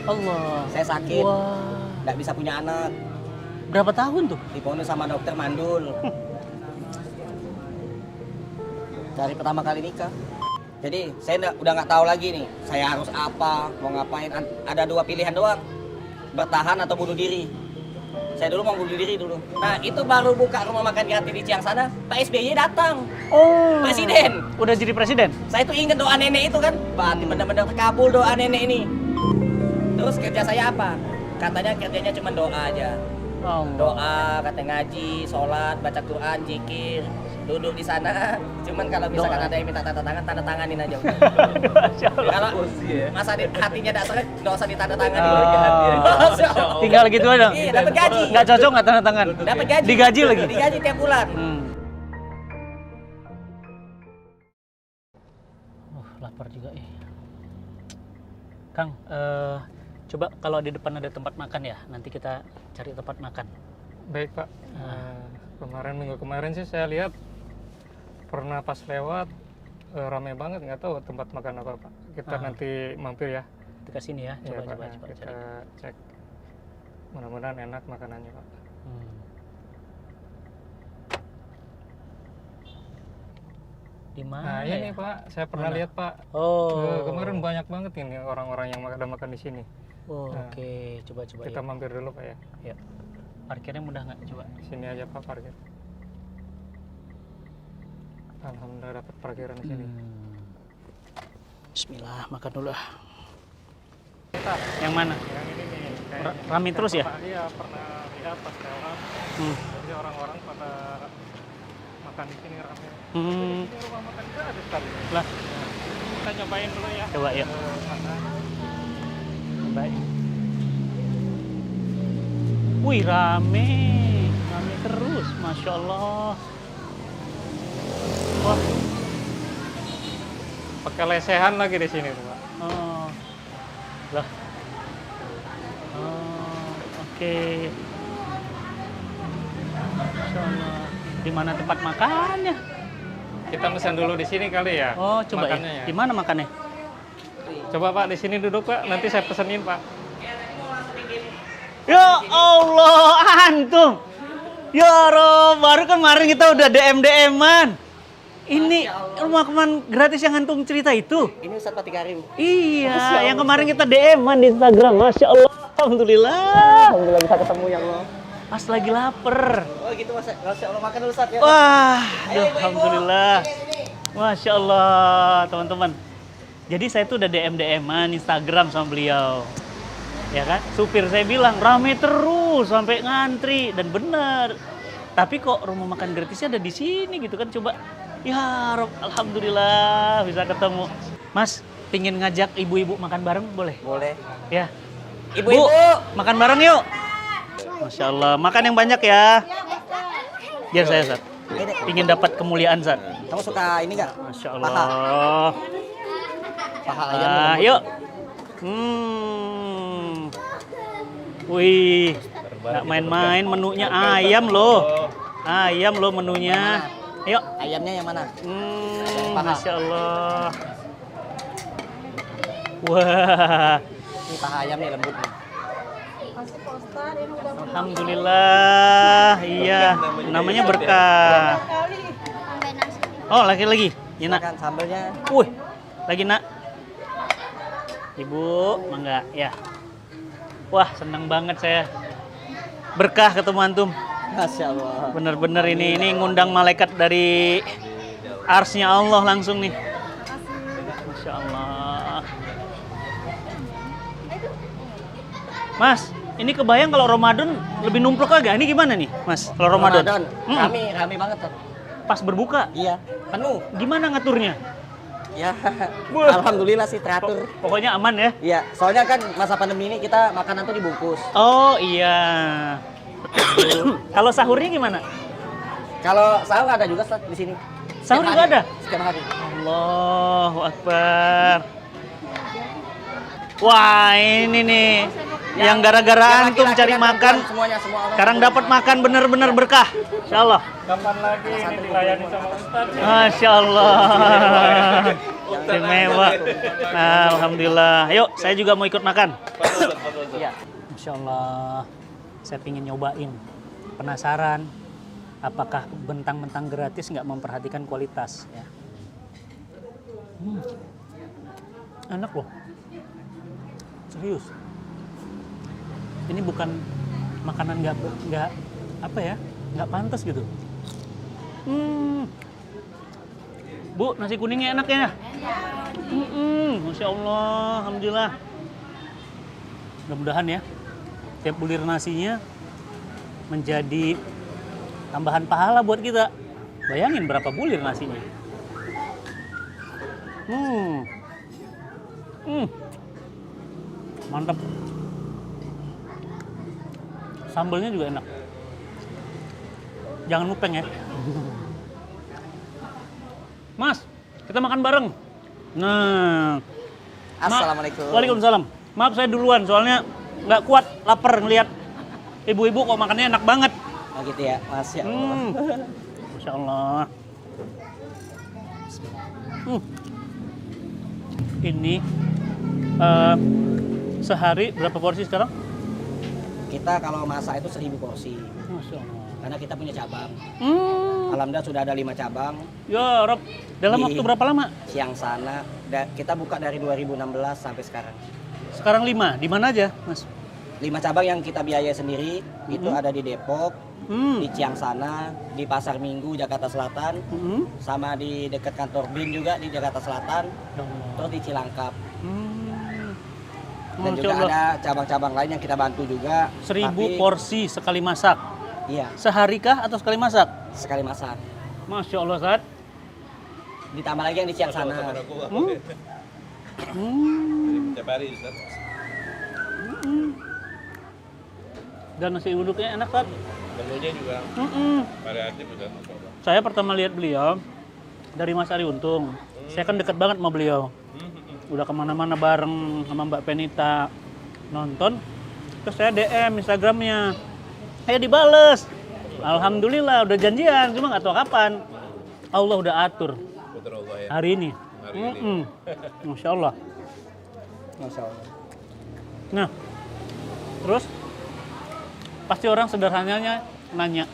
Allah. Saya sakit, Wah. nggak bisa punya anak. Berapa tahun tuh? Diponis sama dokter mandul. Dari pertama kali nikah. Jadi saya udah nggak tahu lagi nih, saya harus apa, mau ngapain. Ada dua pilihan doang, bertahan atau bunuh diri. Saya dulu mau bunuh diri dulu. Nah itu baru buka rumah makan gratis di Ciang sana, Pak SBY datang. Oh. Presiden. Udah jadi presiden? Saya tuh inget doa nenek itu kan, berarti benar-benar terkabul doa nenek ini. Terus kerja saya apa? Katanya kerjanya cuma doa aja. Oh. Doa, kata ngaji, sholat, baca Quran, zikir, duduk di sana. Cuman kalau misalkan Doa. ada yang minta tanda tanganin aja. Masya Allah. Kalau masa hatinya tidak seret, nggak usah ditanda tangani. Tinggal gitu aja. Iya, dapat gaji. Nggak cocok nggak tanda tangan? Dapat gaji. Digaji lagi? Digaji tiap bulan. Lapar juga Kang, coba kalau di depan ada tempat makan ya, nanti kita cari tempat makan. Baik Pak, minggu kemarin sih saya lihat pernah pas lewat ramai banget, nggak tahu tempat makan apa Pak. Kita nanti mampir ya. Kita sini ya, Iya, coba Pak, kita cari. cek. Mudah-mudahan enak makanannya Pak. Di mana Nah ya? ini Pak, saya pernah lihat Pak. Oh. Kemarin banyak banget ini orang-orang yang ada makan di sini. Oh, Nah, oke, coba Kita ya. mampir dulu Pak ya. Ya. Parkirnya mudah nggak? Coba. Sini aja Pak parkir. Alhamdulillah dapat parkiran di sini. Bismillah, makan dulu ah. Yang mana? Yang ini nih. Rame terus ya? Iya, pernah lihat pas lewat. Jadi orang-orang pada makan di sini rame. Ini rumah makan gratis kali. Lah, Kita cobain dulu ya. coba ya. Baik. Wih, rame terus, masya Allah. Wah, Pakai lesehan lagi di sini tuh Pak. oh, lah, oh, oke. Masya Allah. Di mana tempat makannya? Kita pesan dulu di sini kali ya. Oh, coba makannya ya. Di mana makannya? Coba Pak di sini duduk Pak, nanti saya pesenin Pak. Ya Allah, antum. Ya Rob, baru kemarin kita udah DM-an. Ini rumah makan gratis yang antum cerita itu? Ini Ustadz Fatih Karim. Iya, yang kemarin kita DM-an di Instagram. Masya Allah, alhamdulillah. Alhamdulillah bisa ketemu ya Allah. Pas lagi lapar. Oh gitu Mas, Masya Allah makan dulu Ustadz ya. Wah, aduh, alhamdulillah. Masya Allah, teman-teman. Jadi saya tuh udah DM-an Instagram sama beliau. Ya kan? Supir saya bilang rame terus sampai ngantri dan benar. Tapi kok rumah makan gratisnya ada di sini gitu kan? Coba. Ya Rob, alhamdulillah bisa ketemu. Mas, pingin ngajak ibu-ibu makan bareng boleh? Boleh. Ya. Ibu-ibu, Makan bareng yuk. Masya Allah, makan yang banyak ya. Biar saya, Zat. Pingin dapat kemuliaan, Zat. kamu suka ini nggak? Masya Allah. Paha ayam. Yuk. Wih, nggak main-main menunya ayam loh. Ayam loh menunya. Ayo. Ayamnya yang mana? paha. Masya Allah. Wah. Ini paha ayamnya lembut nih. Alhamdulillah. Iya. Namanya berkah. Oh, lagi-lagi. Ya, Nak. Makan sambelnya. Wih, lagi Nak. Ibu, mangga ya. Wah, senang banget saya. Berkah ketemu antum. Masya Allah. Bener-bener ini ngundang malaikat dari arsnya Allah langsung nih. Masya Allah. Mas, ini kebayang kalau Ramadan lebih numpluk agak. Ini gimana nih, Mas? Kalau Ramadan? Rame banget tuh. Pas berbuka. Iya, penuh. Gimana ngaturnya? Ya, alhamdulillah sih teratur. Pokoknya aman ya? Iya, soalnya kan masa pandemi ini kita makanan tuh dibungkus. Oh iya. Kalau sahurnya gimana? Kalau sahur ada juga Ustaz, di sini. Sahur Setiap juga hari. ada? Setiap hari. Allahu Akbar. Wah ini nih. yang gara-gara yang antum laki-laki cari dan makan, perempuan, semuanya semua orang. sekarang dapat makan bener-bener berkah. Insya Allah. Kapan lagi ini dilayani sama Ustadz? Masya Allah. Istimewa. Alhamdulillah. Yuk, saya juga mau ikut makan. Ya. Masya Allah. Saya pingin nyobain. Penasaran. Apakah bentang-bentang gratis nggak memperhatikan kualitas? Ya. Enak loh. Serius. Ini bukan makanan nggak apa ya? Nggak pantas gitu. Bu, nasi kuningnya enak ya? Masya Allah, alhamdulillah. Mudah-mudahan ya, tiap bulir nasinya menjadi tambahan pahala buat kita. Bayangin berapa bulir nasinya. Mantap. Sambalnya juga enak. Jangan lupeng ya. Mas, kita makan bareng. Nah. Assalamualaikum. Waalaikumsalam. Maaf saya duluan, soalnya nggak kuat, lapar ngelihat ibu-ibu kok makannya enak banget. Oh gitu ya, Masya Allah. Masya Allah. Ini sehari berapa porsi sekarang? Kita kalau masak itu 1000 porsi. Masya Allah. Karena kita punya cabang. Alhamdulillah sudah ada 5 cabang. Ya Rob, dalam Di- waktu berapa lama? Siang sana, kita buka dari 2016 sampai sekarang. Sekarang 5, di mana aja Mas? 5 cabang yang kita biaya sendiri, itu ada di Depok, di Ciangsana, di Pasar Minggu, Jakarta Selatan, sama di dekat kantor BIN juga di Jakarta Selatan, terus di Cilangkap. Dan Masya juga Allah. ada cabang-cabang lain yang kita bantu juga. 1000 tapi- porsi sekali masak. Iya, Sehari kah atau sekali masak? sekali masak. Masya Allah, Ustaz. Ditambah lagi yang di Ciangsana. Tiap hari, Ustaz. Dan nasi uduknya enak, Ustaz. Menunya juga variatif, Ustaz. Masya Allah. Saya pertama lihat beliau dari Mas Ari Untung. Saya kan dekat banget sama beliau. Udah kemana-mana bareng sama Mbak Penita nonton. Terus saya DM Instagramnya. Dibales. Alhamdulillah udah janjian, cuma nggak tahu kapan. Allah udah atur Putra Allah ya. hari ini. Hari ini. Masya Allah. Masya Allah. Nah, terus pasti orang sederhananya nanya,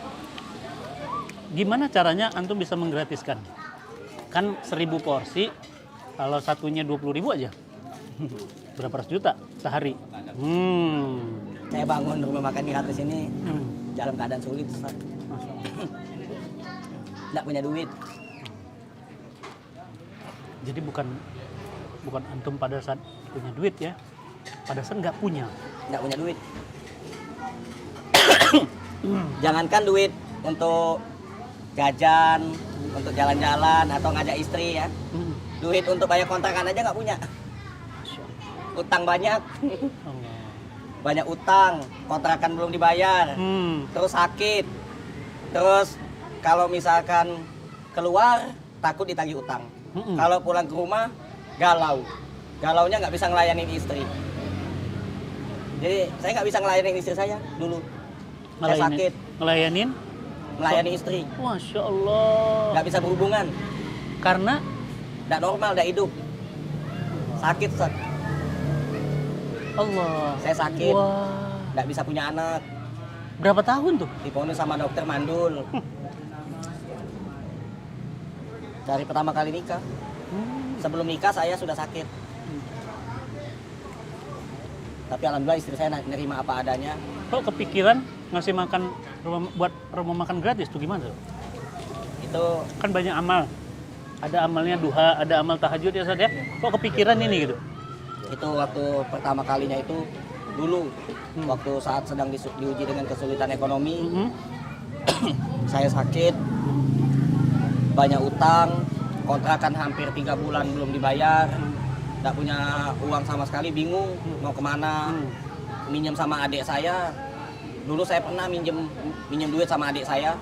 gimana caranya antum bisa menggratiskan? Kan 1000 porsi, kalau satunya 20.000 aja. Berapa ratus juta sehari? Saya bangun rumah makan gratis ini dalam keadaan sulit, Ustaz. Masya Allah. Nggak punya duit. Jadi bukan antum pada saat punya duit ya, pada saat nggak punya. Nggak punya duit. Jangankan duit untuk jajan, untuk jalan-jalan atau ngajak istri ya. Duit untuk bayar kontrakan aja nggak punya. Masya Allah. Utang banyak, Allah. banyak utang, kontrakan belum dibayar, terus sakit, terus kalau misalkan keluar takut ditagih utang. Kalau pulang ke rumah galau, galaunya nggak bisa ngelayanin istri. Jadi saya nggak bisa ngelayanin istri saya dulu. Saya sakit, Ngelayanin? melayani istri, Masya Allah. nggak bisa berhubungan, Karena nggak normal, nggak hidup, sakit, Ustaz. Allah. Saya sakit, Wah. nggak bisa punya anak, Berapa tahun tuh? diponis sama dokter mandul. Dari pertama kali nikah, sebelum nikah saya sudah sakit. Tapi alhamdulillah istri saya nerima apa adanya. Kok kepikiran ngasih makan buat rumah makan gratis tuh gimana tuh? Itu Kan banyak amal. Ada amalnya duha, ada amal tahajud ya Ustaz ya. Kok kepikiran ini gitu? waktu pertama kalinya itu dulu waktu saat sedang diuji dengan kesulitan ekonomi. Saya sakit, banyak utang, kontrakan hampir 3 bulan belum dibayar, nggak punya uang sama sekali, bingung mau kemana. Minjem sama adik saya. Dulu saya pernah minjem duit sama adik saya.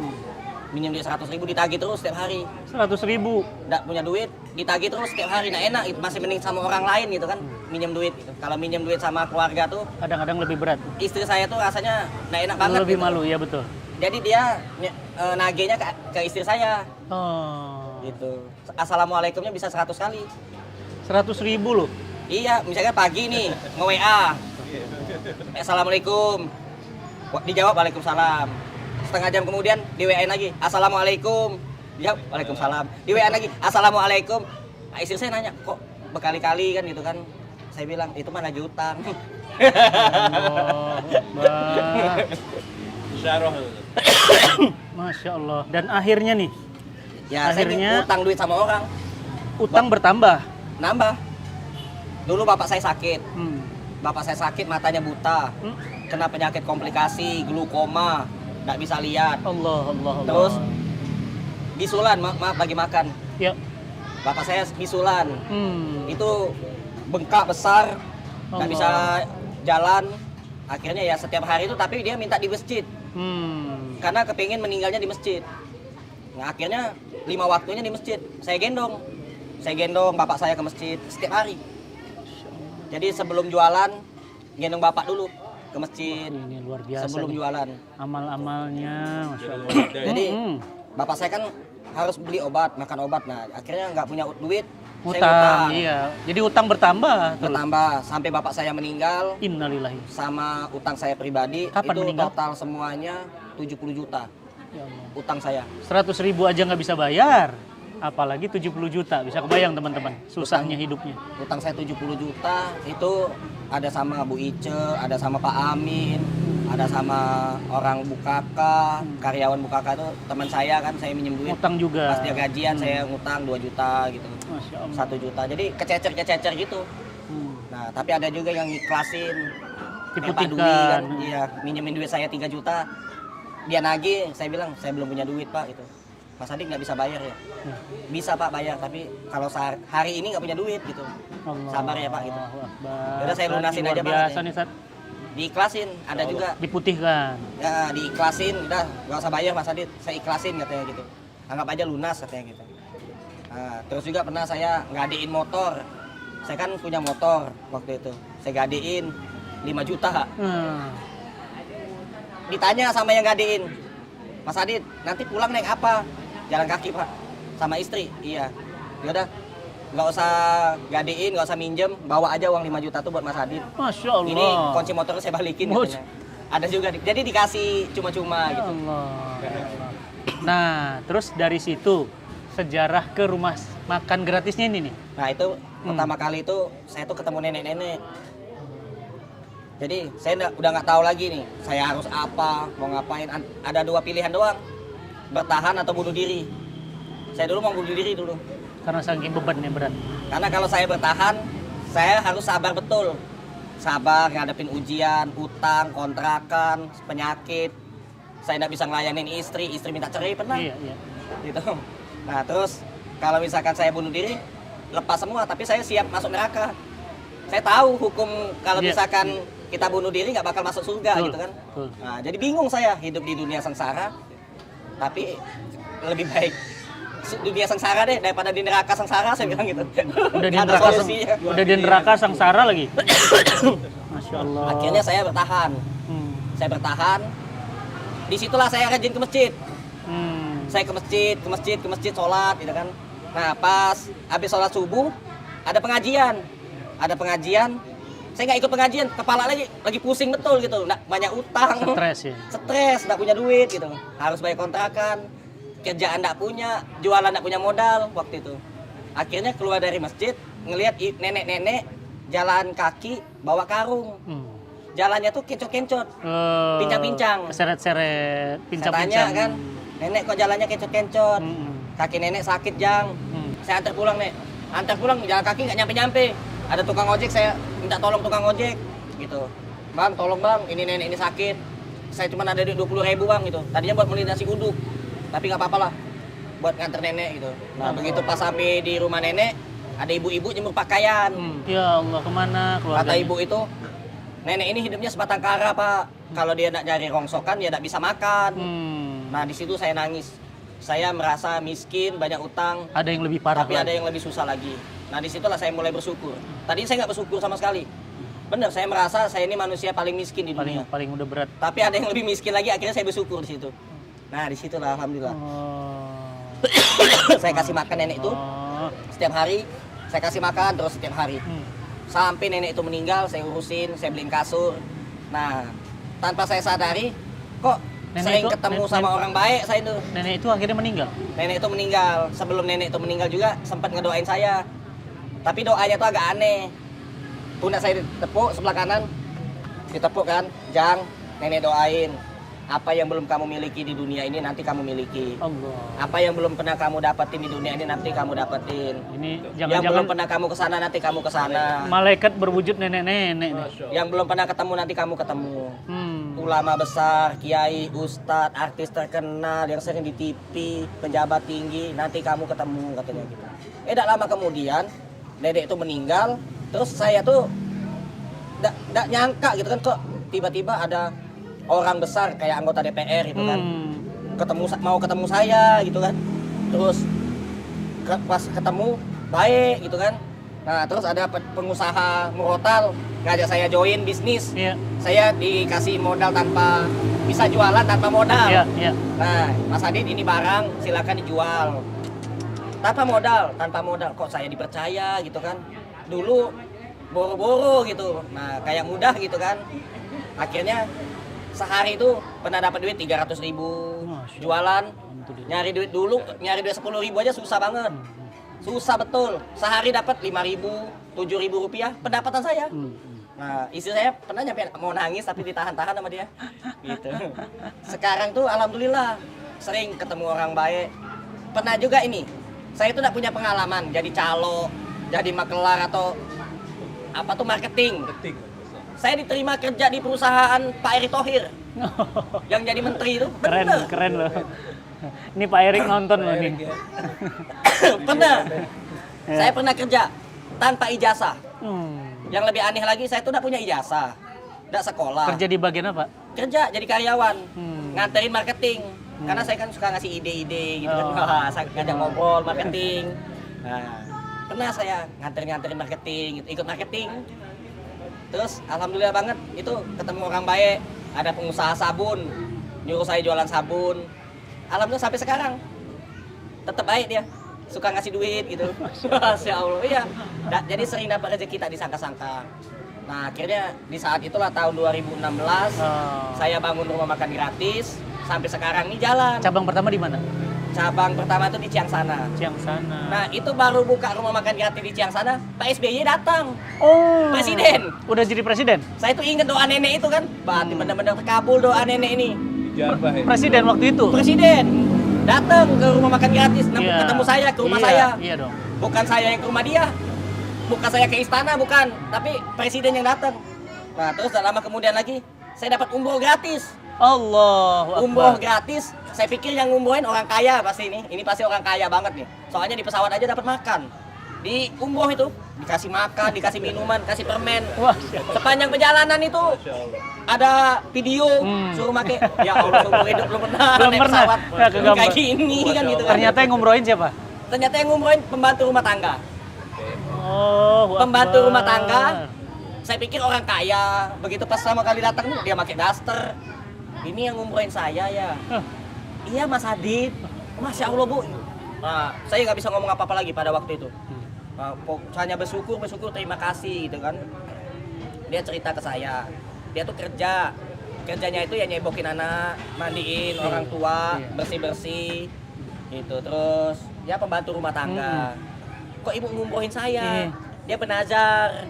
minjem duit 100.000 ditagih terus setiap hari. 100.000. Nggak punya duit, ditagih terus setiap hari. Nah enak, itu masih mending sama orang lain gitu kan, minjem duit gitu. Kalau minjem duit sama keluarga tuh, Kadang-kadang lebih berat. istri saya tuh rasanya nggak enak banget Lebih gitu. malu, ya betul. Jadi dia nagihnya ke istri saya Oh. gitu. Assalamualaikumnya bisa 100 kali. 100.000 loh. Iya, misalnya pagi nih, nge-WA. Assalamualaikum. Dijawab Waalaikumsalam. Setengah jam kemudian di WA-in lagi. Assalamualaikum. Dijawab Waalaikumsalam. Di WA lagi. Assalamualaikum. Nah, istri saya nanya, kok berkali-kali kan gitu kan. Saya bilang, itu mana lagi utang. Allah Akbar. Isyarah. Masya Allah. Dan akhirnya nih, Ya, Akhirnya- saya utang duit sama orang. utang bertambah. Nambah. Dulu bapak saya sakit. Hmm. Bapak saya sakit, matanya buta. Hmm. Kena penyakit komplikasi, glukoma. Nggak bisa lihat. Allah, Allah, Allah. Terus bisulan, maaf lagi makan. Ya. Bapak saya bisulan. Hmm. Itu bengkak besar, nggak Allah. bisa jalan. Akhirnya ya setiap hari itu, tapi dia minta di masjid. Hmm. Karena kepingin meninggalnya di masjid. Nah akhirnya 5 waktunya di masjid. Saya gendong bapak saya ke masjid setiap hari. Jadi sebelum jualan, gendong bapak dulu ke masjid. Ini luar biasa. Sebelum nih. jualan. Amal-amalnya, Masya Allah. Jadi Hmm. bapak saya kan harus beli obat, makan obat. Nah akhirnya nggak punya duit, saya Utang, utang. iya. Jadi utang bertambah. terus. Bertambah sampai bapak saya meninggal. Innalillahi. Sama utang saya pribadi Kapan itu meninggal? total semuanya 70 juta Ya Allah. utang saya. 100.000 aja nggak bisa bayar. Apalagi 70 juta. Bisa kebayang teman-teman. Susahnya hidupnya. Utang saya 70 juta itu ada sama Bu Ice, ada sama Pak Amin, ada sama orang Bukaka, karyawan Bukaka itu teman saya kan, saya minjem duit. Utang juga. Pas dia gajian saya ngutang 2 juta gitu. Masya Allah. 1 juta. Jadi kececer gitu. Hmm. Nah, tapi ada juga yang ngiklasin. Kayak Pak Dwi Diputihkan. kan, iya, minjemin duit saya 3 juta. Dia nagih, saya bilang, saya belum punya duit Pak gitu. Mas Adik nggak bisa bayar ya? Ya. Bisa Pak bayar, tapi kalau hari ini nggak punya duit gitu. Allah. Sabar ya, Pak, gitu. Allahu Akbar. Yaudah, saya lunasin Luar aja, Pak, biasa katanya. nih, Sat. Diiklasin, ada juga. Diputihkan. Ya, diiklasin, udah nggak usah bayar Mas Adit, saya ikhlasin katanya gitu. Anggap aja lunas katanya gitu. Nah, terus juga pernah saya ngadein motor. Saya kan punya motor waktu itu. Saya gadein 5 juta. Hmm. Ditanya sama yang gadein, Mas Adit, nanti pulang naik apa? Jalan kaki Pak, sama istri. Iya. Yaudah, nggak usah gadein, nggak usah minjem, bawa aja uang 5 juta tuh buat Mas Adit. Masya Allah. Ini kunci motornya saya balikin Oh, katanya. Ada juga, jadi dikasih cuma-cuma Ya gitu. Allah. Nah, terus dari situ sejarah ke rumah makan gratisnya ini nih. Nah itu pertama kali itu saya tuh ketemu nenek-nenek. Jadi saya udah nggak tahu lagi nih, saya harus apa, mau ngapain. Ada 2 pilihan doang, bertahan atau bunuh diri. Saya dulu mau bunuh diri dulu. Karena saking bebannya berat. Karena kalau saya bertahan, saya harus sabar betul. Sabar ngadepin ujian, utang, kontrakan, penyakit. Saya nggak bisa ngelayanin istri minta cerai pernah. Iya, iya. Gitu. Nah terus kalau misalkan saya bunuh diri, lepas semua, tapi saya siap masuk neraka. Saya tahu hukum kalau Iya. misalkan kita bunuh diri nggak bakal masuk surga Betul, gitu kan. betul. Nah, jadi bingung saya hidup di dunia sengsara, tapi lebih baik dunia sengsara deh daripada di neraka sengsara, saya bilang gitu. Udah di Nggak ada neraka, solusinya. udah di neraka sengsara lagi. Masya Allah. Akhirnya saya bertahan. Hmm. Saya bertahan. Disitulah saya rajin ke masjid. Hmm. Saya ke masjid, sholat gitu kan. Nah pas habis sholat subuh ada pengajian, saya nggak ikut pengajian, kepala lagi pusing betul gitu, nggak banyak utang, Stres ya. stres, nggak punya duit gitu, harus bayar kontrakan, kerjaan nggak punya, jualan nggak punya modal waktu itu. Akhirnya keluar dari masjid, ngelihat nenek-nenek jalan kaki bawa karung, Hmm. jalannya tuh kencot-kencot, Pincang-pincang. Seret-seret, saya pincang-pincang. tanya kan, nenek kok jalannya kencot-kencot, Hmm. kaki nenek sakit Jang. Hmm. Saya antar pulang nek, antar pulang jalan kaki nggak nyampe-nyampe. Ada tukang ojek, saya minta tolong tukang ojek gitu. Bang, tolong bang, ini nenek ini sakit. Saya cuma ada duit 20.000 bang gitu. Tadinya buat beli nasi uduk, tapi nggak apa-apa lah, buat nganter nenek gitu. Nah begitu pas sampai di rumah nenek, ada ibu-ibu jemur pakaian. Ya Allah, kemana keluarganya? Kata ibu itu, nenek ini hidupnya sebatang kara pak. Kalau dia nak cari rongsokan, dia tidak bisa makan. Hmm. Nah di situ saya nangis. saya merasa miskin, banyak utang, Ada yang lebih parah tapi ada lagi. yang lebih susah lagi. Nah disitulah saya mulai bersyukur. Tadi saya nggak bersyukur sama sekali. Bener, saya merasa saya ini manusia paling miskin di dunia. paling udah berat. Tapi ada yang lebih miskin lagi, akhirnya saya bersyukur di situ. Nah disitulah alhamdulillah. Saya kasih makan nenek itu Oh. setiap hari. Saya kasih makan terus setiap hari. Hmm. Sampai nenek itu meninggal, saya urusin, saya beliin kasur. Nah, tanpa saya sadari, kok Nenek sering itu- ketemu nenek- sama orang baik saya itu. Nenek itu akhirnya meninggal. Nenek itu meninggal. Sebelum nenek itu meninggal juga sempat ngedoain saya. Tapi doanya tuh agak aneh. Pundak saya ditepuk sebelah kanan, ditepuk kan, Jang, nenek doain. Apa yang belum kamu miliki di dunia ini nanti kamu miliki. Allah. Apa yang belum pernah kamu dapetin di dunia ini nanti kamu dapetin. Ini Yang belum jangan-jangan pernah kamu kesana nanti kamu kesana. malaikat berwujud nenek-nenek nih. Yang belum pernah ketemu nanti kamu ketemu. Hmm. Ulama besar, kiai, ustadz, artis terkenal yang sering di TV, pejabat tinggi, nanti kamu ketemu katanya gitu. Tak lama kemudian, dedek itu meninggal, terus saya tuh nggak nyangka gitu kan kok tiba-tiba ada orang besar kayak anggota DPR gitu kan, mau ketemu saya gitu kan, terus pas ketemu baik gitu kan. Nah terus ada pengusaha murotal ngajak saya join bisnis. Iya. Saya dikasih modal tanpa bisa jualan tanpa modal. Iya, iya. Nah, Mas Adit ini barang silakan dijual. Tanpa modal. Kok saya dipercaya gitu kan? Dulu boro-boro gitu. Nah, kayak mudah gitu kan. Akhirnya sehari itu pernah dapat duit 300.000 Masya jualan. Alhamdulillah. Nyari duit dulu, nyari duit 10.000 aja susah banget. Susah betul. Sehari dapat 5.000, 7.000 rupiah pendapatan saya. Nah, istri saya pernah nyampe mau nangis tapi ditahan-tahan sama dia. Gitu. Sekarang tuh alhamdulillah sering ketemu orang baik. Pernah juga ini, saya itu enggak punya pengalaman jadi calo, jadi makelar atau apa tuh marketing. Saya diterima kerja di perusahaan Pak Erick Thohir yang jadi menteri itu. Keren, Bener. keren loh. Ini Pak Erik nonton loh nih. Pernah. Ya. Saya pernah kerja tanpa ijazah. Hmm. Yang lebih aneh lagi, saya tuh enggak punya ijazah. Enggak sekolah. Kerja di bagian apa? Kerja jadi karyawan, Hmm. nganterin marketing. Karena saya kan suka ngasih ide-ide gitu kan. Oh. Wah, saya ngajak ngobrol marketing. Nah, pernah saya nganterin marketing, gitu, ikut marketing. Terus alhamdulillah banget itu ketemu orang baik, ada pengusaha sabun, nyuruh saya jualan sabun. Alhamdulillah sampai sekarang tetap baik dia, suka ngasih duit gitu. Masya Allah, iya. Jadi sering dapat rezeki tak disangka-sangka. Nah akhirnya di saat itulah tahun 2016 saya bangun rumah makan gratis sampai sekarang ini jalan. Cabang pertama di mana? Cabang pertama itu di Ciangsana. Ciangsana. Nah itu baru buka rumah makan gratis di Ciangsana, Pak SBY datang, Oh. presiden. Udah jadi presiden? Saya tuh inget doa nenek itu kan, berarti benar-benar terkabul doa nenek ini. Ijabah ya. Presiden waktu itu? Presiden datang ke rumah makan gratis, Iya. ketemu saya ke rumah Iya, saya. Iya dong. Bukan saya yang ke rumah dia, bukan saya ke istana, bukan, tapi presiden yang datang. Nah terus tak lama kemudian lagi saya dapat umroh gratis. Allahu Umroh Akbar. gratis, saya pikir yang ngumrohin orang kaya pasti ini pasti orang kaya banget nih. Soalnya di pesawat aja dapat makan. Di umroh itu dikasih makan, dikasih minuman, kasih permen. Wah, Sepanjang perjalanan itu ada video suruh make. Ya Allah, seumur hidup belum pernah Belum naik pernah. pesawat Ya, kegambar. kayak gini kan gitu kan. ternyata yang ngumrohin siapa? Ternyata yang ngumrohin pembantu rumah tangga. Oh, Pembantu rumah tangga. Saya pikir orang kaya. Begitu pas sama kali datang nih, dia pakai daster. Ini yang ngumrohin saya ya. Iya Mas Adit. Masya Allah Bu. Nah, saya nggak bisa ngomong apa-apa lagi pada waktu itu. Nah, hanya bersyukur, terima kasih gitu kan. Dia cerita ke saya, dia tuh kerjanya itu ya nyebokin anak, mandiin orang tua, bersih-bersih gitu. Terus ya pembantu rumah tangga. Kok ibu ngumrohin saya? Dia benazar.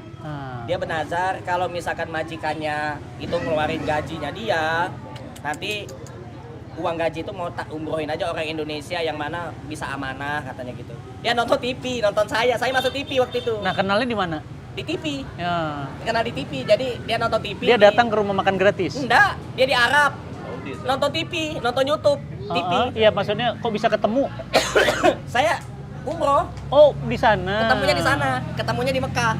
Dia benazar kalau misalkan majikannya itu ngeluarin gajinya dia, nanti uang gaji itu mau tak umrohin aja orang Indonesia yang mana bisa amanah katanya gitu. Dia nonton TV, nonton saya masuk TV waktu itu. Nah, kenalnya di mana? Di TV, Ya. kenal di TV, jadi dia nonton TV. Dia datang ke rumah makan gratis. Enggak, dia di Arab, nonton TV, nonton YouTube, TV. Iya, maksudnya kok bisa ketemu? Saya umroh, Oh, di sana. ketemunya di sana, ketemunya di Mekah.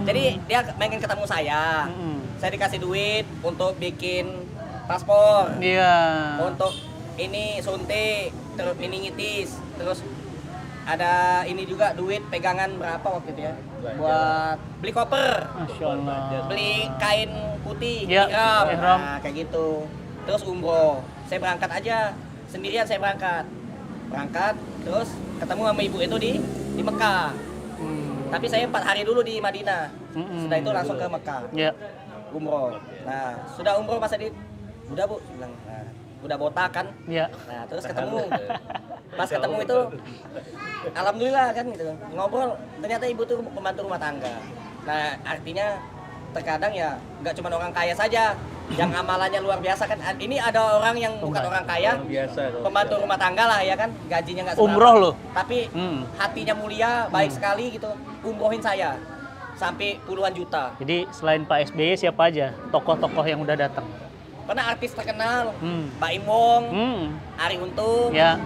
Jadi Hmm. dia pengen ketemu saya. Mm-mm. Saya dikasih duit untuk bikin paspor, Iya. untuk ini suntik, terus meningitis, terus ada ini juga duit pegangan berapa waktu itu ya? Buat beli koper, Masya Allah. beli kain putih, Ya, ihram. ihram. Nah, kayak gitu. Terus umroh. Saya berangkat aja, sendirian saya berangkat. Terus ketemu sama ibu itu di Mekah. Tapi saya 4 hari dulu di Madinah. Setelah itu langsung ke Mekah. Ya. Umroh. Nah, sudah umroh Mas Adit? Udah Bu, bilang. Nah, udah botak kan? Ya. Nah, terus ketemu. Pas ketemu itu, alhamdulillah kan gitu. Ngobrol, ternyata ibu tuh pembantu rumah tangga. Nah, artinya terkadang ya nggak cuma orang kaya saja yang amalannya luar biasa kan. Ini ada orang yang bukan orang kaya, Biasa. pembantu rumah tangga lah ya kan, gajinya nggak seberapa. Umroh loh. Tapi hatinya mulia, baik sekali gitu. Umrohin saya sampai puluhan juta. Jadi selain Pak SBY siapa aja tokoh-tokoh yang udah datang? Pernah artis terkenal, Hmm. Baim Wong, Hmm. Arie Untung, Ya.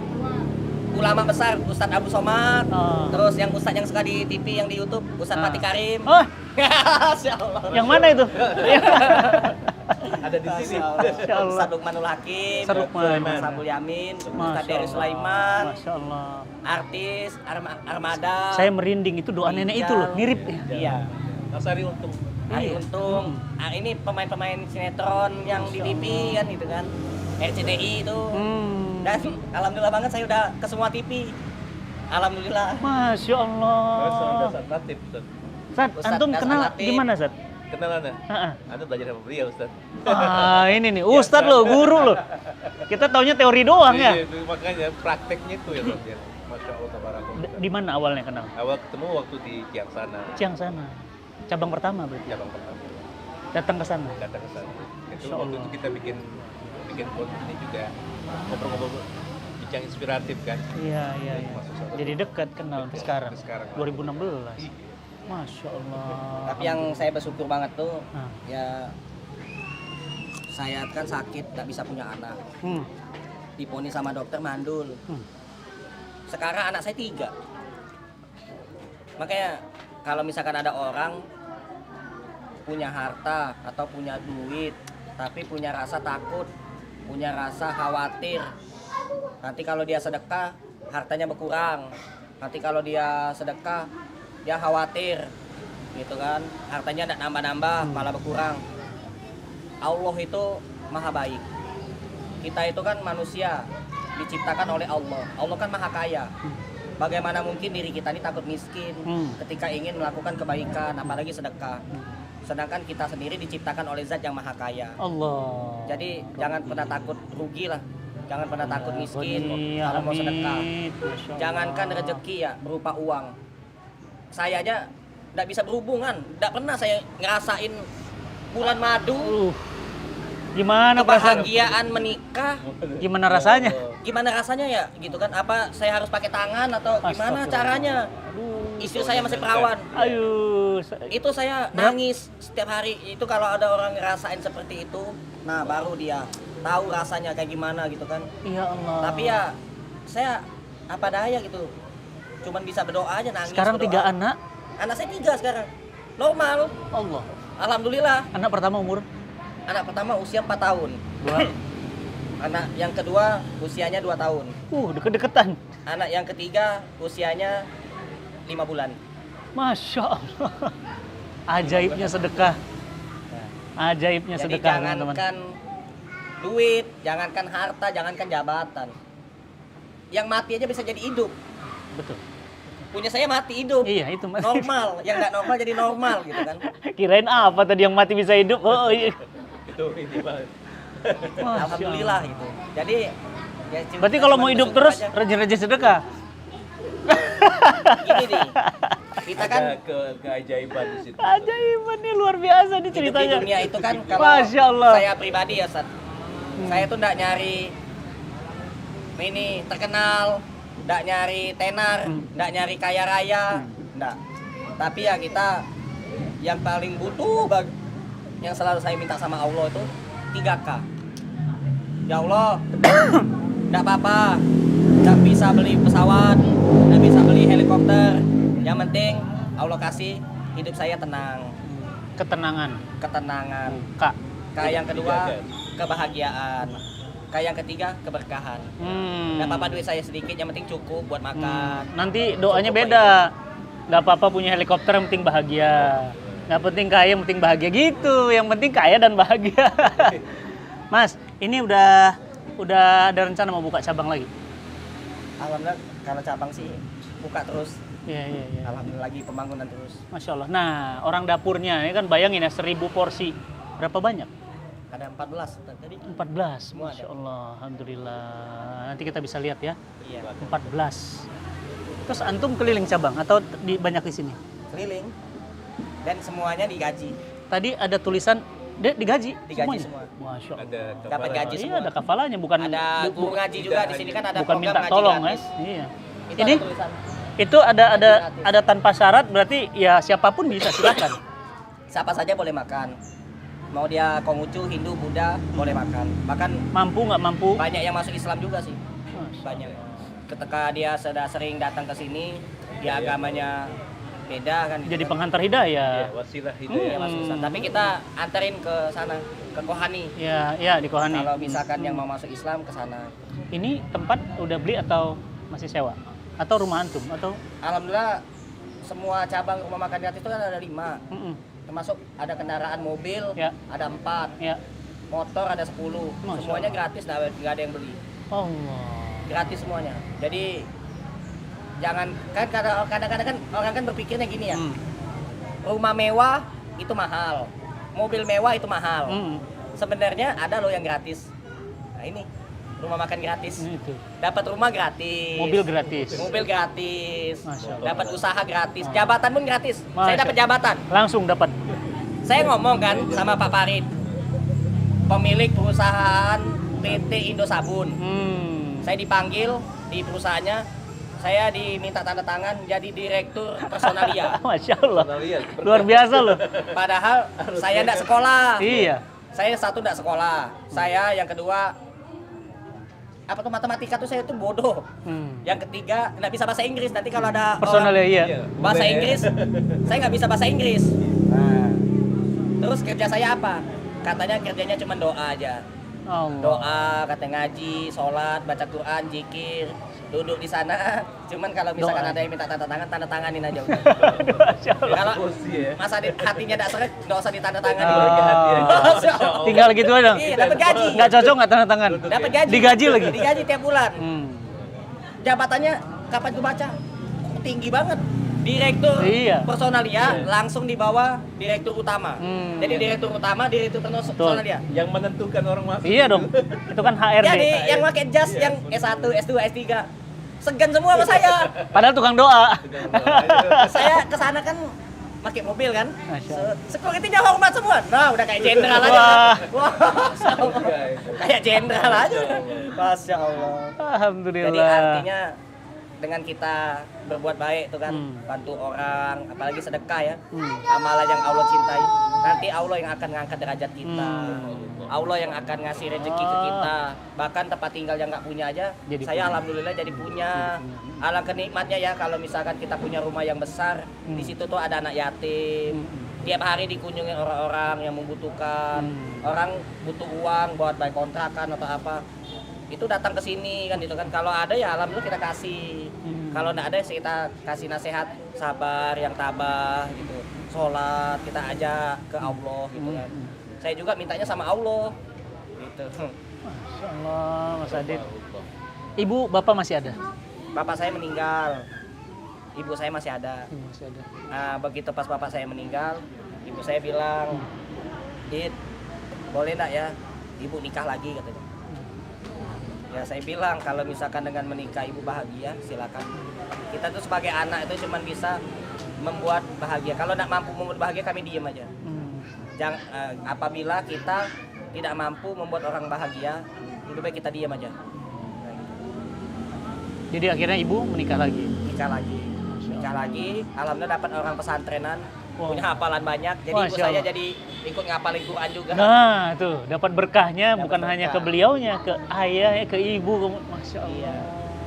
ulama besar Ustadz Abu Somad, Oh. terus yang Ustadz yang suka di TV yang di YouTube Ustadz Ah. Fatih Karim. Oh, Masya Allah. yang mana itu? Ada di sini. Masya Allah. Ustadz Lukmanul Hakim, Ustadz Lukman. Mas Abdul Yamin, Ustadz Masya Dery Allah. Sulaiman, Masya Allah. artis Armada. Saya merinding itu doa nenek itu loh, mirip ya. Iya. Mas Ari Untung. Arie Iya. Untung. Ah, ini pemain-pemain sinetron yang di TV kan gitu kan. RCTI itu. Hmm. Dan alhamdulillah banget saya udah ke semua TV. Alhamdulillah. Masya Terus Allah. Ustaz Latif, Ustaz. Sat, Ustadz antum Hasan kenal Latif. gimana Sat? Kenalan ya? Ha-ha. Anda belajar sama beliau, Ustaz. Ah, ini nih, Ustadz loh, guru loh. Kita taunya teori doang ya. Iya, itu makanya prakteknya itu ya, Ustaz. Ya. Masya Allah, tabarakallah. Di mana awalnya kenal? Awal ketemu waktu di Kiangsana, Ciang sana. Cabang pertama berarti. cabang pertama. Datang ke sana. Datang ke sana. Itu Masya waktu Allah. itu kita bikin konten ini juga ngobrol-ngobrol bincang inspiratif kan. Iya, iya, iya. Masuk sana. Jadi dekat kenal Dekat, sekarang. sekarang. 2016. Iya. Masya Allah. Tapi yang saya bersyukur banget tuh Ah. ya saya kan sakit, nggak bisa punya anak. Hmm. Diponis sama dokter mandul. Sekarang anak saya 3. Makanya kalau misalkan ada orang punya harta atau punya duit tapi punya rasa takut, punya rasa khawatir, nanti kalau dia sedekah hartanya berkurang, nanti kalau dia sedekah dia khawatir gitu kan, hartanya tidak nambah-nambah malah berkurang. Allah itu maha baik, kita itu kan manusia diciptakan oleh Allah. Allah kan maha kaya. Bagaimana mungkin diri kita ini takut miskin ketika ingin melakukan kebaikan, apalagi sedekah. Sedangkan kita sendiri diciptakan oleh zat yang maha kaya. Allah. Jadi jangan pernah takut rugi lah. Jangan pernah takut miskin Iya, kalau mau sedekah. amin. Masya Allah. Jangankan rezeki ya berupa uang. Saya aja tidak bisa berhubungan. Tidak pernah saya ngerasain bulan madu, Gimana perasaan? kebahagiaan menikah. Gimana rasanya? Gimana rasanya ya gitu kan? Apa saya harus pakai tangan atau gimana Astagfirullah. caranya? Istri saya masih perawan. Ayo. Itu saya nangis setiap hari. Itu kalau ada orang ngerasain seperti itu, nah baru dia tahu rasanya kayak gimana gitu kan. Ya Allah. Tapi ya saya apa daya gitu. Cuman bisa berdoa aja, nangis. Sekarang berdoa. 3 anak. Anak saya 3 sekarang. Normal. Allah. Alhamdulillah. Anak pertama umur Anak pertama usia 4 tahun. 2. Anak yang kedua usianya 2 tahun. Deket-deketan. Anak yang ketiga usianya 5 bulan. Masya Allah. Ajaibnya sedekah. Ajaibnya Jadi sedekah, teman-teman. jangankan duit, jangankan harta, jangankan jabatan. Yang mati aja bisa jadi hidup. Betul. Punya saya mati hidup. Iya, itu Mas. Normal, yang nggak normal jadi normal gitu kan. Kirain apa tadi yang mati bisa hidup? Oh, iya. Itu ini banget. Masya Alhamdulillah Allah. gitu. Jadi ya Berarti kalau mau cuman hidup bersyukur terus aja. rajin-rajin sedekah. Gini nih. Kita kan Ada keajaiban di situ. Ajaiban nih, luar biasa nih hidup di ceritanya. dunia itu kan kalau Masya Allah. saya pribadi ya Sat. Saya tuh nggak nyari ini terkenal, nggak nyari tenar, nggak nyari kaya raya, nggak. Tapi ya kita yang paling butuh yang selalu saya minta sama Allah itu 3K. Ya Allah, nggak apa-apa, nggak bisa beli pesawat, nggak bisa beli helikopter. Yang penting Allah kasih hidup saya tenang, Ketenangan. ketenangan. Kak. Yang kedua kebahagiaan. yang ketiga keberkahan. Nggak apa-apa duit saya sedikit, yang penting cukup buat makan. Nanti doanya beda. Nggak apa-apa punya helikopter, yang penting bahagia. Nggak penting kaya, yang penting bahagia gitu. Yang penting kaya dan bahagia. Mas, ini udah ada rencana mau buka cabang lagi? Alhamdulillah kalau cabang sih buka terus. Iya. Alhamdulillah lagi pembangunan terus. Masya Allah. Nah, orang dapurnya ini kan bayangin ya 1000 porsi. Berapa banyak? Ada 14 tadi. 14. Semua Masya ada. Allah. Alhamdulillah. Nanti kita bisa lihat ya. Iya. 14. Terus antum keliling cabang atau banyak di sini? Keliling. Dan semuanya digaji. Tadi ada tulisan digaji. Digaji semuanya? semua. Masya Allah. Ada Dapat gaji Iya, semua. ada kafalanya, bukan Ada guru ngaji juga di sini kan ada bukan program minta ngaji tolong ya. gratis. Iya. Itu Ini ada tulisan. itu ada tanpa syarat, berarti ya siapapun bisa, silakan. Siapa saja boleh makan. Mau dia Konghucu, Hindu, Buddha boleh makan. Bahkan Mampu nggak mampu? banyak yang masuk Islam juga sih. Masya Banyak. Ketika dia sudah sering datang ke sini, dia agamanya beda kan. gitu Jadi kan. penghantar hidayah. Ya, wasilah Dia hidayah. masuk Islam. Tapi kita anterin ke sana, ke Kohani. Ya di Kohani. Kalau misalkan yang mau masuk Islam ke sana. Ini tempat udah beli atau masih sewa? Atau rumah antum? Atau Alhamdulillah semua cabang rumah makan gratis itu kan ada 5. Mm-mm. Termasuk ada kendaraan mobil, Ya. ada 4, Ya. motor ada 10. Masya Semuanya Allah. gratis, nggak ada yang beli. Allah. Gratis semuanya. Jadi jangan kan kadang-kadang kan orang kan berpikirnya gini ya. Hmm. Rumah mewah itu mahal. Mobil mewah itu mahal. Mm. Sebenarnya ada loh yang gratis. Nah, ini rumah makan gratis. Ini itu. Dapat rumah gratis. Mobil gratis. Mobil gratis. Masya Allah. Dapat usaha gratis. Jabatan pun gratis. Saya Masya dapat jabatan. Langsung dapat. Saya ngomong kan sama Pak Farid, pemilik perusahaan PT Indosabun. Saya dipanggil di perusahaannya, saya diminta tanda tangan jadi direktur personalia. Masya Allah. Pernah lihat? Luar biasa loh. Padahal saya enggak sekolah. Iya. Saya satu enggak sekolah. Saya yang kedua apa tuh matematika tuh saya tuh bodoh. Yang ketiga nggak bisa bahasa Inggris. Nanti kalau ada Personalnya iya. bahasa Boleh ya? Inggris, saya nggak bisa bahasa Inggris. Nah, terus kerja saya apa? Katanya kerjanya cuma doa aja. Allah. Doa, kata ngaji, sholat, baca Quran, zikir, duduk di sana. Cuman kalau misalkan Doa. ada yang minta tanda tanganin aja udah. Masya Allah. Kalau Emosi ya. masa hatinya tidak seret, nggak usah ditanda tangani. Bagi hati aja. Masya Allah. Tinggal gitu aja. Iya, dapat gaji. Nggak cocok nggak tanda tangan. Dapat gaji. Digaji lagi. Digaji tiap bulan. Hmm. Jabatannya kapan gue baca? Tinggi banget. Direktur Iya. personalia langsung di bawah direktur utama. Jadi direktur utama, direktur personalia. Yang menentukan orang masuk. Iya dong. Itu kan HRD. Jadi yang pakai jas yang S1, S2, S3 segan semua sama saya. Padahal tukang doa. Saya kesana kan pakai mobil kan. Masya Allah. Security-nya hormat semua. Nah, udah kayak jenderal aja. Wah. Wah, Masya Allah. Kayak jenderal aja. Masya Allah. Alhamdulillah. Jadi artinya dengan kita berbuat baik tuh kan, bantu orang, apalagi sedekah ya, amalan yang Allah cintai. Nanti Allah yang akan ngangkat derajat kita. Allah yang akan ngasih rezeki ke kita. Bahkan tempat tinggal yang nggak punya aja, Jadi saya punya. alhamdulillah jadi punya. Alangkah nikmatnya ya kalau misalkan kita punya rumah yang besar, di situ tuh ada anak yatim. Tiap hari dikunjungi orang-orang yang membutuhkan. Orang butuh uang buat bayar kontrakan atau apa. Itu datang ke sini kan gitu kan. Kalau ada ya alhamdulillah kita kasih. Kalau enggak ada kita kasih nasihat sabar yang tabah gitu. Sholat kita ajak ke Allah gitu kan. Saya juga mintanya sama Allah gitu. Masya Allah, Mas Adit. Ibu, bapak masih ada? Bapak saya meninggal. Ibu saya masih ada. Masih ada. Nah, begitu pas bapak saya meninggal, ibu saya bilang, "Dit, boleh enggak ya ibu nikah lagi?" katanya. Ya saya bilang kalau misalkan dengan menikah ibu bahagia silakan. Kita tuh sebagai anak itu cuma bisa membuat bahagia. Kalau tidak mampu membuat bahagia kami diem aja. Jangan apabila kita tidak mampu membuat orang bahagia, lebih baik kita diem aja. Nah, gitu. Jadi akhirnya ibu menikah lagi. Nikah lagi. Nikah lagi, alhamdulillah dapat orang pesantrenan, Wow. punya hafalan banyak. Jadi ibu Masya saya Allah. jadi ikut ngapalin Quran juga. Nah, tuh dapat berkahnya Dapat bukan hanya berkah. ke beliaunya, ke ayah, ke ibu. Masya Allah. Iya.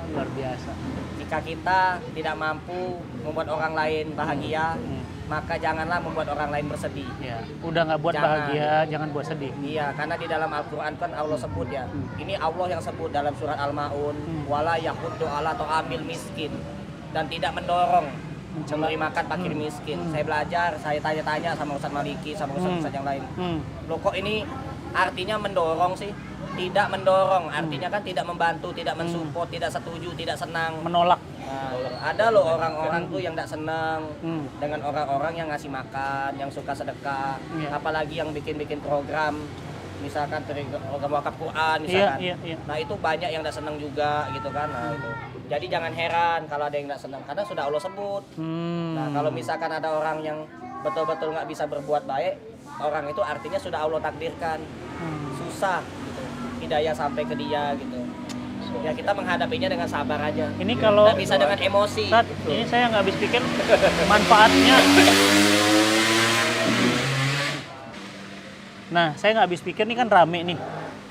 Luar biasa. Jika kita tidak mampu membuat orang lain bahagia, maka janganlah membuat orang lain bersedih. Ya, udah nggak buat Jangan. bahagia, jangan buat sedih. Iya, karena di dalam Al-Quran kan Allah sebut ya. Ini Allah yang sebut dalam surat Al-Maun, wala yahuddu ala ta'amil miskin, dan tidak mendorong memberi makan fakir miskin. Saya belajar, saya tanya-tanya sama Ustaz Maliki, sama Ustaz-Ustaz yang lain. Loh kok ini artinya mendorong sih? Tidak mendorong, artinya kan tidak membantu, tidak mensupport, tidak setuju, tidak senang. Menolak. Nah, ada loh orang-orang tuh yang tidak senang dengan orang-orang yang ngasih makan, yang suka sedekah, Iya. apalagi yang bikin-bikin program, misalkan program wakaf Quran, misalkan. Iya. Nah itu banyak yang tidak senang juga, gitu kan. Nah, itu. Jadi jangan heran kalau ada yang tidak senang, karena sudah Allah sebut. Nah kalau misalkan ada orang yang betul-betul nggak bisa berbuat baik, orang itu artinya sudah Allah takdirkan susah, gitu. Hidayah sampai ke dia, gitu. Ya kita menghadapinya dengan sabar aja. Ini kalau Nggak bisa dengan emosi. Saat ini saya nggak habis pikir manfaatnya. Nah, saya nggak habis pikir nih kan rame nih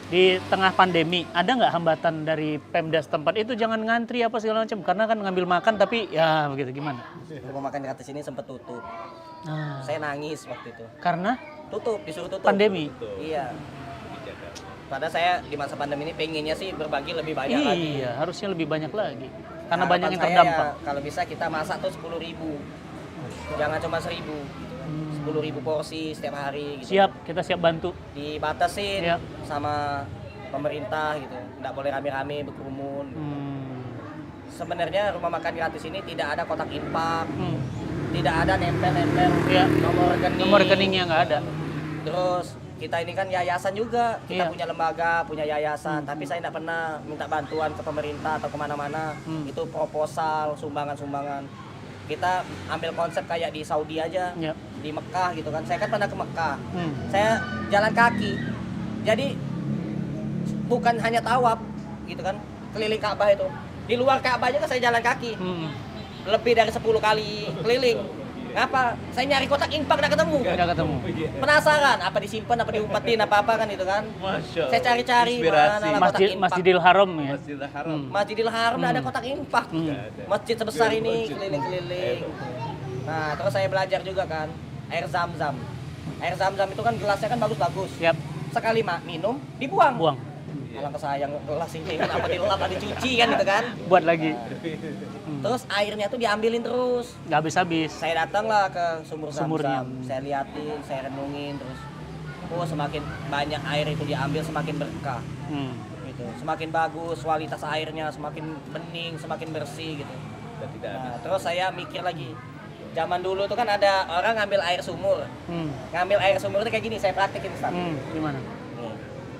di tengah pandemi. Ada nggak hambatan dari Pemda setempat itu jangan ngantri apa segala macam karena kan ngambil makan tapi ya begitu gimana? Rumah makan gratis ini sempat tutup. Nah, Saya nangis waktu itu. karena Tutup, disuruh tutup. pandemi. Iya. Padahal saya di masa pandemi ini pengennya sih berbagi lebih banyak lagi. Iya, harusnya lebih banyak lagi. Karena Harapan banyak yang saya terdampak. ya, kalau bisa kita masak tuh 10.000. Jangan cuma 1.000. 10.000 porsi setiap hari gitu. Siap, kita siap bantu. Dibatasin Iya. sama pemerintah gitu. Nggak boleh rame-rame berkerumun. Sebenarnya rumah makan gratis ini tidak ada kotak infak, tidak ada nempel-nempel Iya. nomor rekening. Nomor rekeningnya nggak ada. Terus kita ini kan yayasan juga, kita Iya. punya lembaga, punya yayasan, tapi saya tidak pernah minta bantuan ke pemerintah atau kemana-mana. Itu proposal, sumbangan-sumbangan. Kita ambil konsep kayak di Saudi aja, Iya. di Mekah gitu kan. Saya kan pernah ke Mekah, Hmm. saya jalan kaki, jadi bukan hanya tawaf gitu kan, keliling Ka'bah itu. Di luar Ka'bah aja kan saya jalan kaki, lebih dari 10 kali keliling. Ngapa? Saya nyari kotak infak nggak ketemu. Nggak ketemu. Penasaran, apa disimpan, apa diumpetin, apa kan itu kan. Masya Saya cari-cari mana lah kotak infak. Masjidil Haram ya. Masjidil Haram. Masjidil Haram nggak ada kotak infak. Masjid sebesar ini keliling-keliling. Nah, terus saya belajar juga kan air zam-zam. Air zam-zam itu kan gelasnya kan bagus-bagus. Siap, Sekali minum, dibuang. buang. Alangkah sayang gelas ini kan apa dilap, apa dicuci kan gitu kan. Buat lagi. Terus airnya tuh diambilin terus. Nggak habis-habis. Saya datanglah ke sumur Sumurnya. zam-zam. Saya liatin, saya renungin terus. Oh, semakin banyak air itu diambil semakin berkah. Gitu. Semakin bagus kualitas airnya, semakin bening, semakin bersih gitu. Dan tidak Nah, terus saya mikir lagi. Zaman dulu tuh kan ada orang ngambil air sumur. Ngambil air sumur itu kayak gini, saya praktekin Ustaz. Gimana? Nih.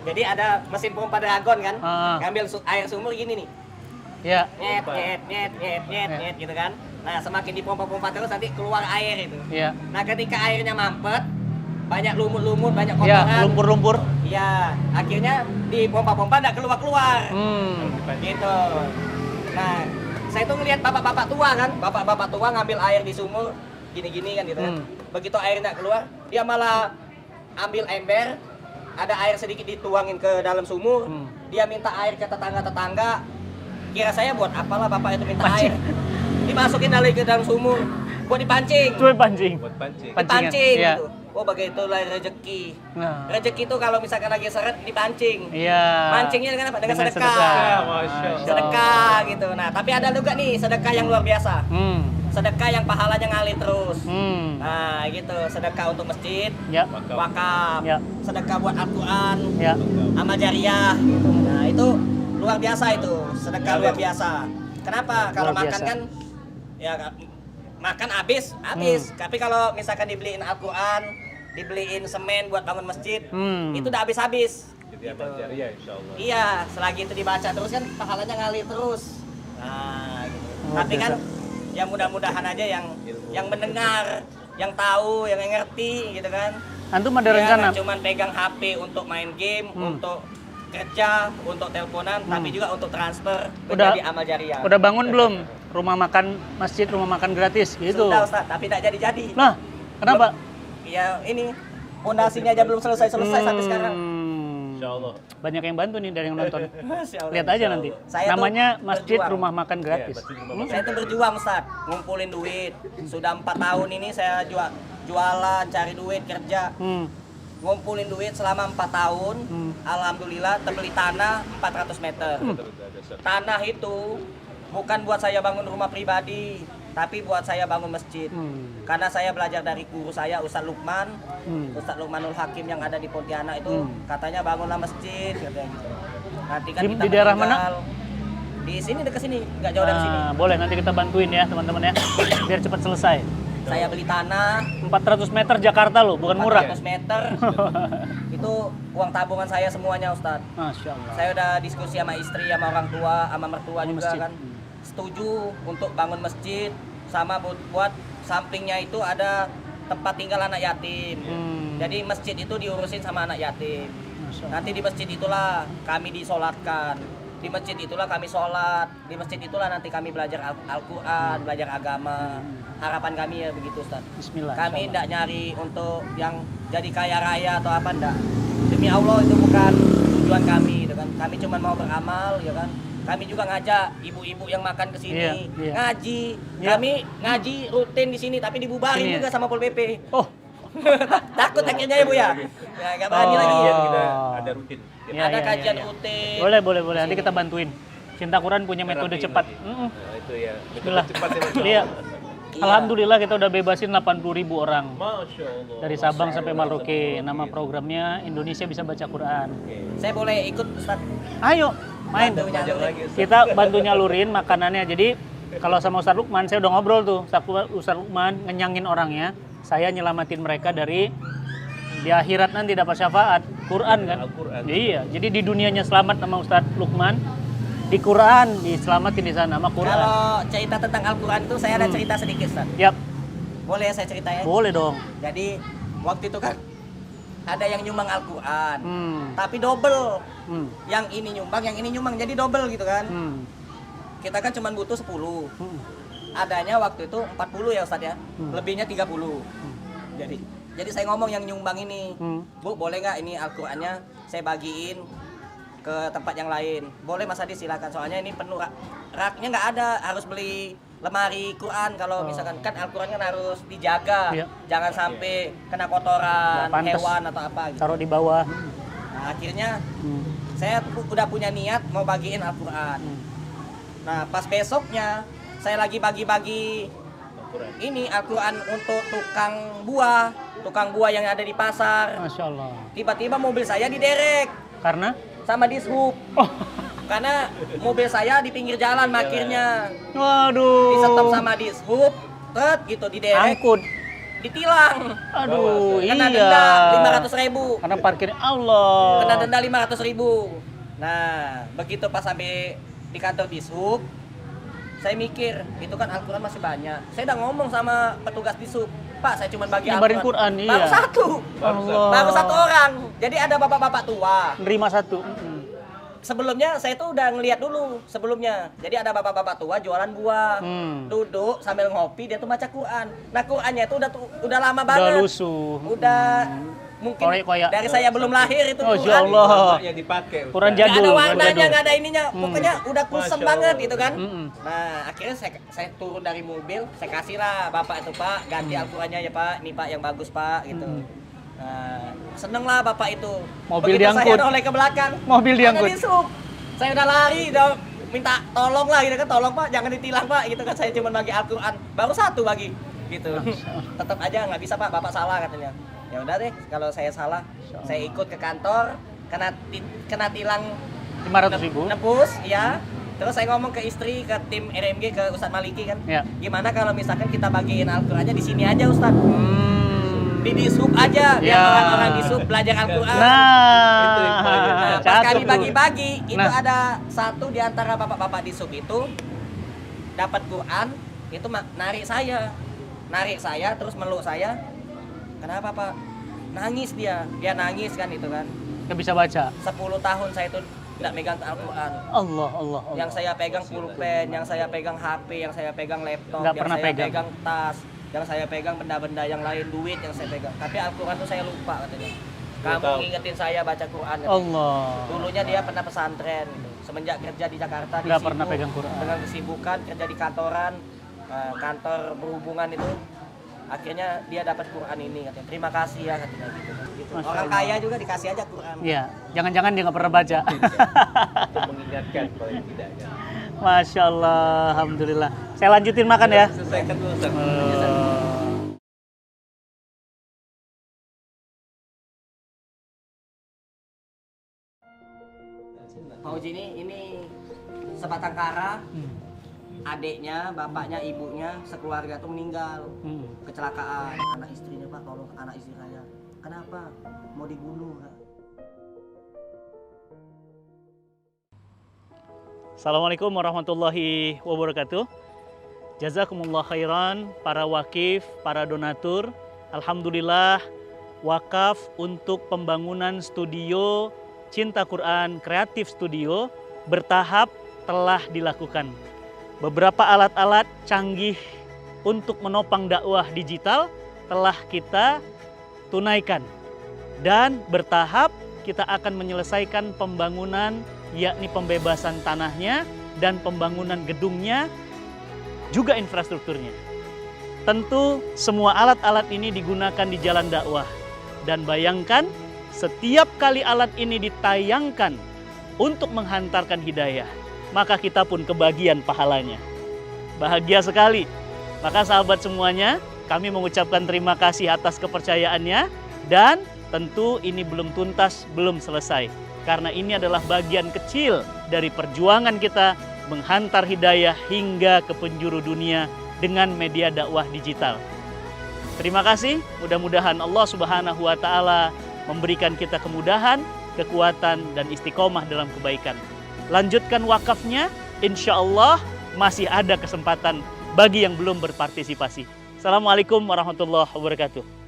Jadi ada mesin pompa dragon kan, Ah. ngambil air sumur gini nih. Ya. Nyet, nyet, nyet, nyet, nyet, nyet gitu kan. Nah, semakin dipompa-pompa terus nanti keluar air itu. Ya. Nah, ketika airnya mampet, banyak lumut-lumut, banyak Ya, kotoran. lumpur-lumpur. Iya, akhirnya dipompa-pompa nggak keluar-keluar. Gitu. Nah, saya tuh ngelihat bapak-bapak tua kan, bapak-bapak tua ngambil air di sumur gini-gini kan gitu kan. Begitu air nggak keluar, dia malah ambil ember, ada air sedikit dituangin ke dalam sumur, dia minta air ke tetangga-tetangga. Kira saya buat apalah bapak itu minta Pancing. air. Dimasukin lagi ke dalam sumur, buat dipancing. Cuy pancing. buat pancing. Pancingan. Dipancing Iya. gitu. Oh, begitulah rezeki. Nah. Rezeki itu kalau misalkan lagi seret dipancing. Iya. Mancingnya dengan apa? Dengan sedekah. Masya Allah. Sedekah gitu. Nah, tapi ada juga nih sedekah yang luar biasa. Sedekah yang pahalanya ngalir terus. Nah, gitu. Sedekah untuk masjid, Ya. wakaf, Ya. sedekah buat Al-Quran, Ya. amal jariah. Nah, itu luar biasa itu. Sedekah luar biasa. Kenapa? Kalau Luar makan biasa. kan ya makan habis. Tapi kalau misalkan dibeliin Al-Quran, dibeliin semen buat bangun masjid, itu udah habis-habis. Jadi amal jariah insya Allah. Iya, selagi itu dibaca terus kan pahalanya ngalir terus. Nah, gitu. Tapi kan ya mudah-mudahan aja yang mendengar, yang tahu, yang ngerti gitu kan. Antum ada Ya, rencana? nggak cuman pegang HP untuk main game, untuk kerja, untuk teleponan, tapi juga untuk transfer Udah- menjadi amal jariah. Udah bangun belum? Rumah makan masjid, rumah makan gratis gitu. Sudah Ustaz, tapi tidak jadi-jadi. Nah, kenapa? Ya ini pondasinya aja belum selesai sampai sekarang. Masya Allah. Banyak yang bantu nih dari yang nonton. Masya Allah. Lihat aja nanti. Saya tuh Namanya Masjid berjuang. Rumah Makan Gratis. Masjid Rumah Makan. Saya tuh berjuang Ustaz, ngumpulin duit. Sudah 4 tahun ini saya jualan, cari duit, kerja. Ngumpulin duit selama 4 tahun. Alhamdulillah terbeli tanah 400 meter. Tanah itu bukan buat saya bangun rumah pribadi, tapi buat saya bangun masjid. Karena saya belajar dari guru saya Ustadz Lukman, Ustadz Lukmanul Hakim yang ada di Pontianak itu katanya bangunlah masjid katanya gitu. Nanti kan Di kita daerah meninggal. Di sini dekat sini, nggak jauh dari sini. Boleh nanti kita bantuin ya teman-teman ya, biar cepat selesai. Saya beli tanah 400 meter Jakarta loh, bukan murah. 400 meter. Itu uang tabungan saya semuanya Ustadz. Masya Allah. Saya udah diskusi sama istri, sama orang tua, sama mertua juga masjid. kan. Setuju untuk bangun masjid sama buat sampingnya itu ada tempat tinggal anak yatim. Jadi masjid itu diurusin sama anak yatim. Nanti di masjid itulah kami disolatkan. Di masjid itulah kami sholat. Di masjid itulah nanti kami belajar Al-Quran, belajar agama. Harapan kami ya begitu Ustaz. Bismillah. Kami insyaallah. tidak nyari untuk yang jadi kaya raya atau apa enggak. Demi Allah itu bukan tujuan kami, gitu kan. Kami cuma mau beramal, ya kan. Kami juga ngajak ibu-ibu yang makan ke sini, Iya. ngaji. Iya. Kami ngaji rutin di sini, tapi dibubarin Sini ya? juga sama Pol PP. Oh, Takut akhirnya ya Bu ya. Ya nggak berani Oh. lagi ya. Kita ada rutin. Ya, Ada ya, kajian ya, ya. rutin. boleh. Nanti kita bantuin. Cinta Quran punya metode Terapi cepat. nanti. Nah, itu ya. Metode Bismillah. cepat ya Masya Iya. Allah. Iya. Alhamdulillah kita udah bebasin 80.000 orang. Masya Allah. Dari Sabang sampai Merauke. Nama programnya Indonesia Bisa Baca Quran. Oke. Saya boleh ikut Ustaz? Ayo, main. Bantu Belajar nyalurin. lagi. Ustaz. Kita bantu nyalurin makanannya. Jadi kalau sama Ustaz Lukman, saya udah ngobrol tuh. Ustaz Lukman ngenyangin orangnya. Saya nyelamatin mereka dari di akhirat nanti dapat syafaat. Quran kan? Al-Quran. Iya. Jadi di dunianya selamat sama Ustaz Lukman. Di Quran diselamatin di sana sama Quran. Kalau cerita tentang Al-Quran itu saya ada cerita sedikit Ustaz. Yap, Boleh ya saya cerita ya? boleh dong. Jadi waktu itu kan ada yang nyumbang Al-Quran, tapi double. Hmm. Yang ini nyumbang, jadi double gitu kan. Hmm. Kita kan cuma butuh 10. Hmm. Adanya waktu itu 40 ya Ustadz ya, lebihnya 30. Jadi saya ngomong yang nyumbang ini, Bu boleh nggak ini Al-Qurannya saya bagiin ke tempat yang lain? Boleh Mas Adi silakan, soalnya ini penuh raknya nggak ada, harus beli lemari Quran kalau misalkan kan Al-Quran kan harus dijaga, Iya. jangan sampai kena kotoran Nggak pantas. hewan atau apa gitu. Taruh di bawah. Nah, akhirnya saya udah punya niat mau bagiin Al-Quran. Nah pas besoknya saya lagi bagi-bagi Al-Quran. ini Al-Quran untuk tukang buah yang ada di pasar. Masya Allah. Tiba-tiba mobil saya diderek Karena? sama dishub. Oh. Karena mobil saya di pinggir jalan parkirnya. Waduh. Di stop sama dishub, gitu diderek, Angkut. ditilang. Aduh, Kena iya. denda 500.000. Karena parkirnya Allah. Kena denda 500.000. Nah, begitu pas sampai di kantor dishub, saya mikir, itu kan Al-Quran masih banyak. Saya udah ngomong sama petugas dishub, Pak, saya cuma bagi Nyebarin Al-Quran. Quran, Baru iya. satu. Allah. Baru satu orang. Jadi ada bapak-bapak tua. Nerima satu. Sebelumnya saya tuh udah ngeliat dulu sebelumnya. Jadi ada bapak-bapak tua jualan buah. Duduk sambil ngopi dia tuh baca Quran. Nah, Qurannya itu udah lama banget. Udah lusuh. Udah mungkin Koyak-koyak. dari saya belum lahir itu Masya Quran. Allah. Lama yang dipakai. Quran Ustaz. jadul. Nggak ada Quran warnanya, jadul. nggak ada ininya. Pokoknya udah kusem Masya banget Allah. gitu kan. Mm-mm. Nah, akhirnya saya turun dari mobil, saya kasih lah bapak itu, Pak, ganti Al-Qurannya ya Pak. Ini Pak yang bagus Pak gitu. Nah, seneng lah bapak itu. Mobil Begitu diangkut. saya noleh ke belakang. Mobil diangkut. Ada dishub. Saya udah lari, udah minta tolong lah gitu kan, tolong Pak, jangan ditilang Pak, gitu kan. Saya cuma bagi Al-Quran, baru satu bagi, gitu. Tetap aja nggak bisa Pak, bapak salah katanya. Ya udah deh, kalau saya salah, saya ikut ke kantor, kena tilang 500.000. nebus, ya. Terus saya ngomong ke istri, ke tim RMG, ke Ustadz Maliki kan, Ya. gimana kalau misalkan kita bagiin Al-Qurannya di sini aja Ustadz, di dishub aja, biar Ya. orang-orang dishub belajar Al-Quran. Itu Nah, infonya. Nah, pas cakep kami tuh. bagi-bagi, itu Nah. ada satu di antara bapak-bapak di sub itu dapat Quran, itu narik saya terus meluk saya. Kenapa Pak? Nangis dia nangis kan itu kan. Nggak bisa baca. 10 tahun saya itu tidak megang Al-Quran. Allah. Yang saya pegang pulpen, yang saya pegang HP, yang saya pegang laptop, Nggak yang pernah saya pegang. pegang tas, yang saya pegang benda-benda yang lain, duit yang saya pegang. Tapi Al-Quran itu saya lupa katanya. Kamu ngingetin saya baca Quran. Allah. Dulunya dia pernah pesantren, semenjak kerja di Jakarta dia Nggak pernah sibuk pegang Quran. dengan kesibukan kerja di kantoran, kantor berhubungan itu. Akhirnya dia dapat Quran ini katanya. Terima kasih ya katanya gitu. Masya Orang Allah. kaya juga dikasih aja Quran. Iya, jangan-jangan dia nggak pernah baca. Untuk mengingatkan paling tidak kan. Masya Allah, alhamdulillah. Saya lanjutin makan ya. Selesaikan dulu Ustaz. Pak Uji ini sebatang kara, adiknya, bapaknya, ibunya, sekeluarga tuh meninggal. Kecelakaan, anak istrinya Pak, tolong anak istri saya. Kenapa? Mau dibunuh. Assalamualaikum warahmatullahi wabarakatuh. Jazakumullah khairan para wakif, para donatur. Alhamdulillah wakaf untuk pembangunan studio Cinta Quran Kreatif Studio bertahap telah dilakukan. Beberapa alat-alat canggih untuk menopang dakwah digital telah kita tunaikan. Dan bertahap kita akan menyelesaikan pembangunan, yakni pembebasan tanahnya dan pembangunan gedungnya, juga infrastrukturnya. Tentu semua alat-alat ini digunakan di jalan dakwah. Dan bayangkan setiap kali alat ini ditayangkan untuk menghantarkan hidayah, maka kita pun kebagian pahalanya. Bahagia sekali. Maka sahabat semuanya, kami mengucapkan terima kasih atas kepercayaannya. Dan tentu ini belum tuntas, belum selesai. Karena ini adalah bagian kecil dari perjuangan kita menghantar hidayah hingga ke penjuru dunia dengan media dakwah digital. Terima kasih, mudah-mudahan Allah Subhanahu wa Ta'ala memberikan kita kemudahan, kekuatan, dan istiqomah dalam kebaikan. Lanjutkan wakafnya, insya Allah masih ada kesempatan bagi yang belum berpartisipasi. Assalamualaikum warahmatullahi wabarakatuh.